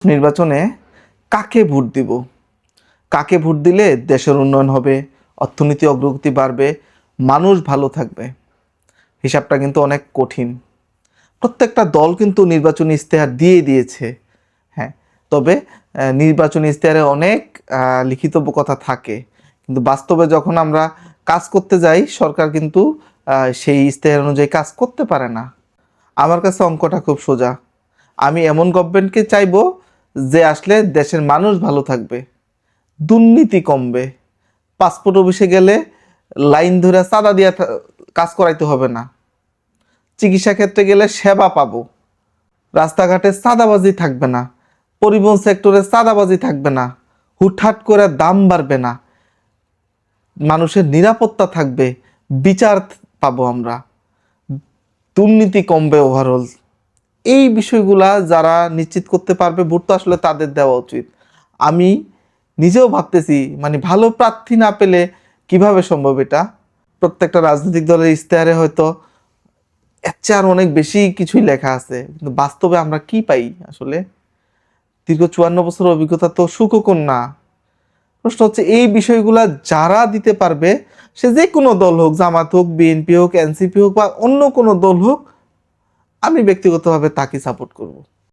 নির্বাচনে কাকে ভোট দিব, কাকে ভোট দিলে দেশের উন্নয়ন হবে, অর্থনীতি অগ্রগতি বাড়বে, মানুষ ভালো থাকবে, হিসাবটা কিন্তু অনেক কঠিন। প্রত্যেকটা দল কিন্তু নির্বাচনী ইশতেহার দিয়ে দিয়েছে, হ্যাঁ, তবে নির্বাচনী ইশতেহারে অনেক লিখিত কথা থাকে, কিন্তু বাস্তবে যখন আমরা কাজ করতে যাই সরকার কিন্তু সেই ইশতেহার অনুযায়ী কাজ করতে পারে না। আমার কাছে অঙ্কটা খুব সোজা। আমি এমন গভর্নমেন্টকে চাইবো যে আসলে দেশের মানুষ ভালো থাকবে, দুর্নীতি কমবে, পাসপোর্ট অফিসে গেলে লাইন ধরে চাঁদা দিয়ে কাজ করাইতে হবে না, চিকিৎসা ক্ষেত্রে গেলে সেবা পাবো, রাস্তাঘাটে চাঁদাবাজি থাকবে না, পরিবহন সেক্টরে চাঁদাবাজি থাকবে না, হুটহাট করে দাম বাড়বে না, মানুষের নিরাপত্তা থাকবে, বিচার পাবো আমরা, দুর্নীতি কমবে ওভারঅল। এই বিষয়গুলা যারা নিশ্চিত করতে পারবে ভোট তো আসলে তাদের দেওয়া উচিত। আমি নিজেও ভাবতেছি মানে ভালো প্রার্থী না পেলে কিভাবে সম্ভব এটা। প্রত্যেকটা রাজনৈতিক দলের ইশতেহারে হয়তো এর চেয়ে আর অনেক বেশি কিছুই লেখা আছে, কিন্তু বাস্তবে আমরা কি পাই আসলে? দীর্ঘ 54 বছর অভিজ্ঞতা তো সুখকর না। প্রশ্ন হচ্ছে এই বিষয়গুলা যারা দিতে পারবে, সে যে কোনো দল হোক, জামাত হোক, বিএনপি হোক, এনসিপি হোক বা অন্য কোনো দল হোক, আমি ব্যক্তিগতভাবে তাকে সাপোর্ট করব।